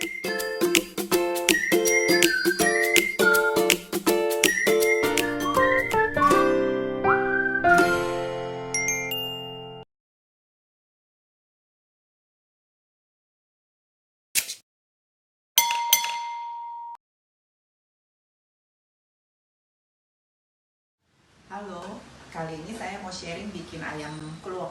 Halo, kali ini saya mau sharing bikin ayam kluwek.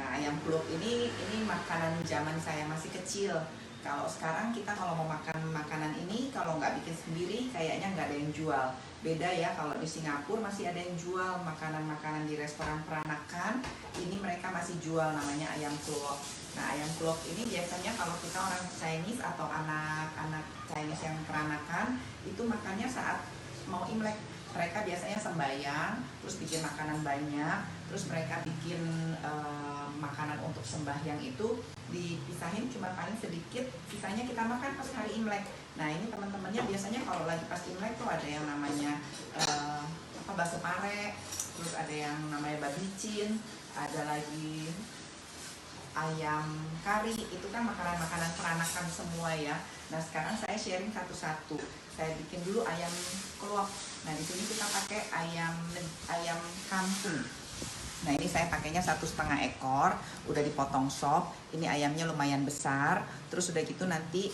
Nah, ayam kluwek ini makanan zaman saya masih kecil. Kalau sekarang kita kalau mau makan makanan ini, kalau nggak bikin sendiri, kayaknya nggak ada yang jual. Beda ya, kalau di Singapura masih ada yang jual makanan-makanan di restoran peranakan. Ini mereka masih jual namanya ayam kluwek. Nah, ayam kluwek ini biasanya kalau kita orang Chinese atau anak-anak Chinese yang peranakan, itu makannya saat mau Imlek. Mereka biasanya sembahyang, terus bikin makanan banyak, terus mereka bikin makanan untuk sembahyang itu dipisahin cuma paling sedikit, sisanya kita makan pas hari Imlek. Nah, ini teman-temannya biasanya kalau lagi pas Imlek tuh ada yang namanya bakso pare, terus ada yang namanya babicin, ada lagi ayam kari. Itu kan makanan-makanan peranakan semua ya. Nah, sekarang saya sharing satu-satu. Saya bikin dulu ayam kluwek. Nah, di sini kita pakai ayam kampung. Nah, ini saya pakainya 1,5 ekor, udah dipotong sop. Ini ayamnya lumayan besar. Terus udah gitu nanti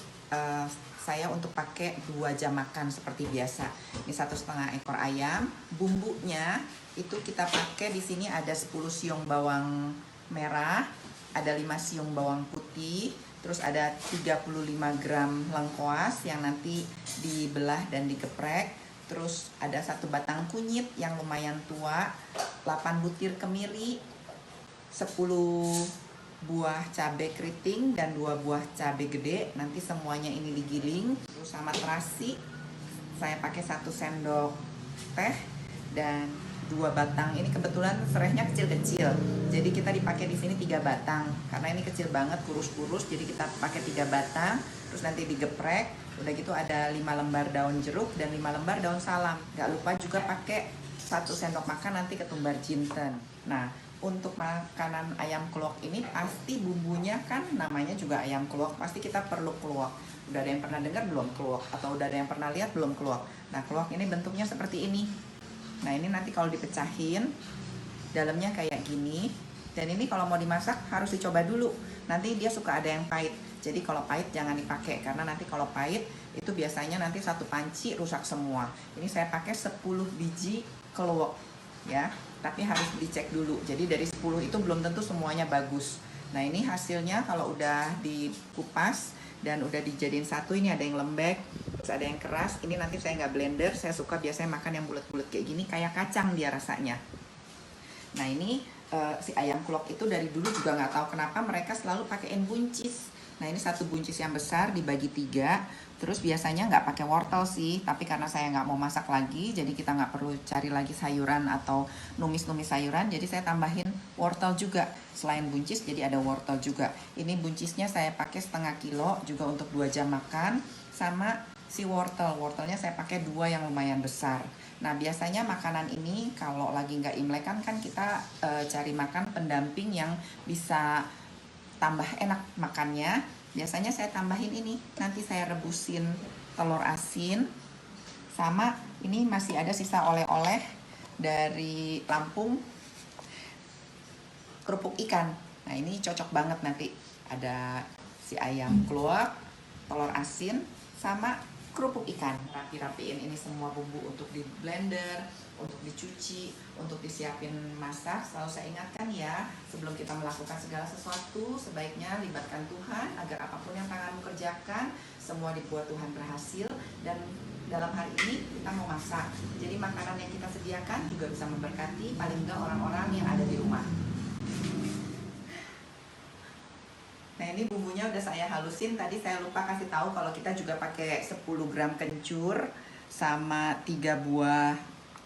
saya untuk pakai 2 jam makan seperti biasa. Ini 1,5 ekor ayam. Bumbunya itu kita pakai di sini ada 10 siung bawang merah, ada 5 siung bawang putih, terus ada 35 gram lengkoas yang nanti dibelah dan digeprek, terus ada 1 batang kunyit yang lumayan tua, 8 butir kemiri, 10 buah cabai keriting dan 2 buah cabai gede. Nanti semuanya ini digiling, terus sama terasi saya pakai 1 sendok teh dan 2 batang. Ini kebetulan serehnya kecil-kecil, jadi kita dipakai di sini 3 batang karena ini kecil banget, kurus-kurus, jadi kita pakai 3 batang. Terus nanti digeprek. Udah gitu ada 5 lembar daun jeruk dan 5 lembar daun salam. Gak lupa juga pakai 1 sendok makan nanti ketumbar jinten. Nah, untuk makanan ayam kluwek ini pasti bumbunya kan namanya juga ayam kluwek, pasti kita perlu kluwek. Udah ada yang pernah dengar belum kluwek? Atau udah ada yang pernah lihat belum kluwek? Nah, kluwek ini bentuknya seperti ini. Nah, ini nanti kalau dipecahin dalamnya kayak gini. Dan ini kalau mau dimasak harus dicoba dulu. Nanti dia suka ada yang pahit. Jadi kalau pahit jangan dipakai, karena nanti kalau pahit itu biasanya nanti 1 panci rusak semua. Ini saya pakai 10 biji kluwek ya. Tapi harus dicek dulu. Jadi dari 10 itu belum tentu semuanya bagus. Nah, ini hasilnya kalau udah dikupas dan udah dijadiin satu. Ini ada yang lembek, terus ada yang keras. Ini nanti saya nggak blender, saya suka biasanya makan yang bulat-bulat kayak gini, kayak kacang dia rasanya. Nah, ini si ayam kluwek itu dari dulu juga nggak tahu kenapa mereka selalu pakaiin buncis. Nah, ini 1 buncis yang besar dibagi 3. Terus biasanya nggak pakai wortel sih, tapi karena saya nggak mau masak lagi, jadi kita nggak perlu cari lagi sayuran atau numis-numis sayuran, jadi saya tambahin wortel juga. Selain buncis, jadi ada wortel juga. Ini buncisnya saya pakai 1/2 kilo juga untuk 2 jam makan. Sama si wortelnya saya pakai 2 yang lumayan besar. Nah, biasanya makanan ini kalau lagi nggak Imlek kan kita cari makan pendamping yang bisa tambah enak makannya. Biasanya saya tambahin ini, nanti saya rebusin telur asin, sama ini masih ada sisa oleh-oleh dari Lampung, kerupuk ikan. Nah, ini cocok banget nanti. Ada si ayam kluwek, telur asin, sama kerupuk ikan. Rapi-rapiin ini semua bumbu untuk di blender, untuk dicuci, untuk disiapin masak. Selalu saya ingatkan ya, sebelum kita melakukan segala sesuatu, sebaiknya libatkan Tuhan agar apapun yang tanganmu kerjakan, semua dibuat Tuhan berhasil. Dan dalam hari ini kita mau masak, jadi makanan yang kita sediakan juga bisa memberkati paling enggak orang-orang yang ada di rumah. Nah, ini bumbunya udah saya halusin. Tadi saya lupa kasih tahu kalau kita juga pakai 10 gram kencur sama 3 buah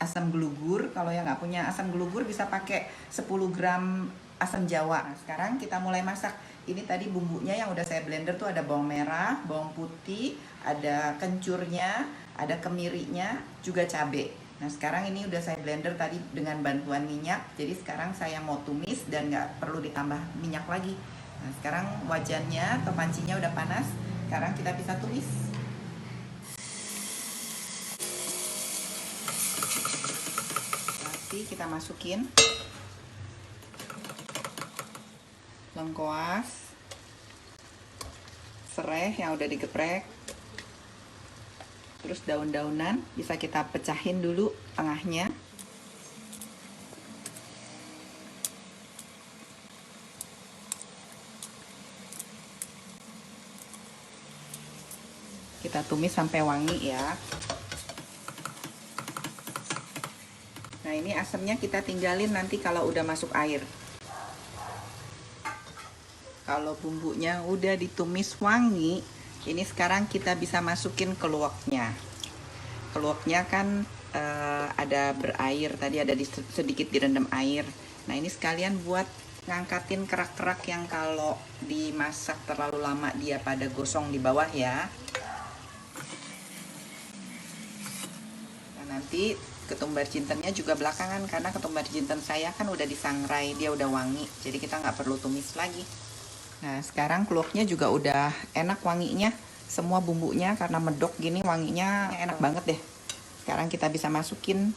asam gelugur. Kalau yang nggak punya asam gelugur bisa pakai 10 gram asam jawa. Nah, sekarang kita mulai masak. Ini tadi bumbunya yang udah saya blender tuh ada bawang merah, bawang putih, ada kencurnya, ada kemirinya, juga cabai. Nah, sekarang ini udah saya blender tadi dengan bantuan minyak. Jadi sekarang saya mau tumis dan nggak perlu ditambah minyak lagi. Nah, sekarang wajannya atau pancinya udah panas. Sekarang kita bisa tumis. Nanti kita masukin lengkoas, serai yang udah digeprek, terus daun-daunan bisa kita pecahin dulu tengahnya. Kita tumis sampai wangi ya. Nah, ini asamnya kita tinggalin nanti kalau udah masuk air. Kalau bumbunya udah ditumis wangi, ini sekarang kita bisa masukin keluaknya. Keluaknya kan ada berair, tadi ada sedikit direndam air. Nah, ini sekalian buat ngangkatin kerak-kerak yang kalau dimasak terlalu lama dia pada gosong di bawah ya. Nah, nanti ketumbar jintennya juga belakangan, karena ketumbar jinten saya kan udah disangrai, dia udah wangi, jadi kita nggak perlu tumis lagi. Nah, sekarang keluaknya juga udah enak wanginya, semua bumbunya karena medok gini wanginya enak banget deh. Sekarang kita bisa masukin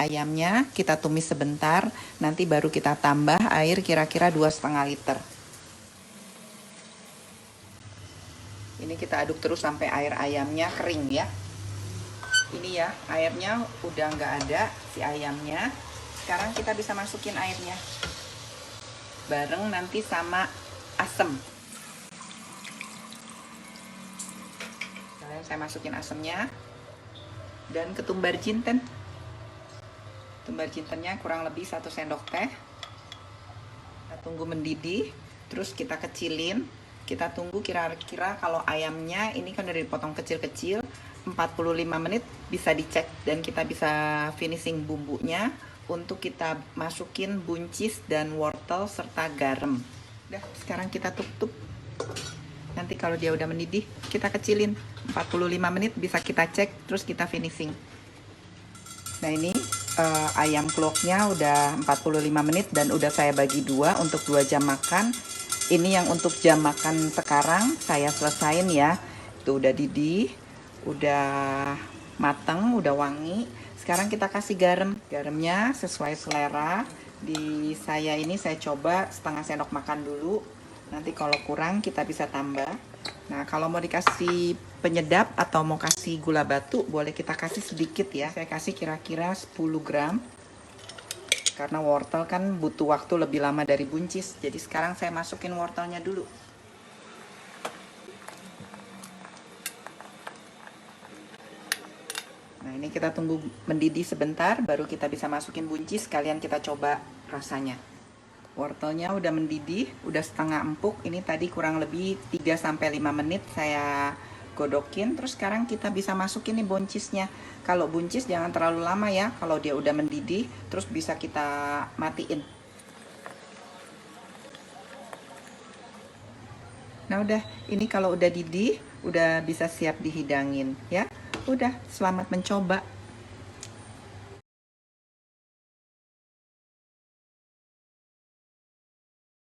ayamnya, kita tumis sebentar, nanti baru kita tambah air kira-kira 2,5 liter. Ini kita aduk terus sampai air ayamnya kering ya. Ini ya, airnya udah nggak ada si ayamnya. Sekarang kita bisa masukin airnya bareng nanti sama asem. Saya masukin asemnya dan ketumbar jinten. Ketumbar jintennya kurang lebih 1 sendok teh. Kita tunggu mendidih, terus kita kecilin. Kita tunggu kira-kira kalau ayamnya ini kan udah dipotong kecil-kecil, 45 menit bisa dicek, dan kita bisa finishing bumbunya untuk kita masukin buncis dan wortel serta garam. Udah, sekarang kita tutup. Nanti kalau dia udah mendidih, kita kecilin 45 menit bisa kita cek, terus kita finishing. Nah, ini ayam kloknya udah 45 menit dan udah saya bagi dua untuk 2 jam makan. Ini yang untuk jam makan sekarang saya selesain ya. Itu udah didih, udah mateng, udah wangi. Sekarang kita kasih garam. Garamnya sesuai selera. Di saya ini saya coba setengah sendok makan dulu. Nanti kalau kurang kita bisa tambah. Nah, kalau mau dikasih penyedap atau mau kasih gula batu, boleh kita kasih sedikit ya. Saya kasih kira-kira 10 gram. Karena wortel kan butuh waktu lebih lama dari buncis. Jadi sekarang saya masukin wortelnya dulu. Nah, ini kita tunggu mendidih sebentar, baru kita bisa masukin buncis, sekalian kita coba rasanya. Wortelnya udah mendidih, udah setengah empuk. Ini tadi kurang lebih 3-5 menit saya godokin. Terus sekarang kita bisa masukin nih buncisnya. Kalau buncis jangan terlalu lama ya, kalau dia udah mendidih, terus bisa kita matiin. Nah, udah, ini kalau udah didih, udah bisa siap dihidangin ya. Udah, selamat mencoba.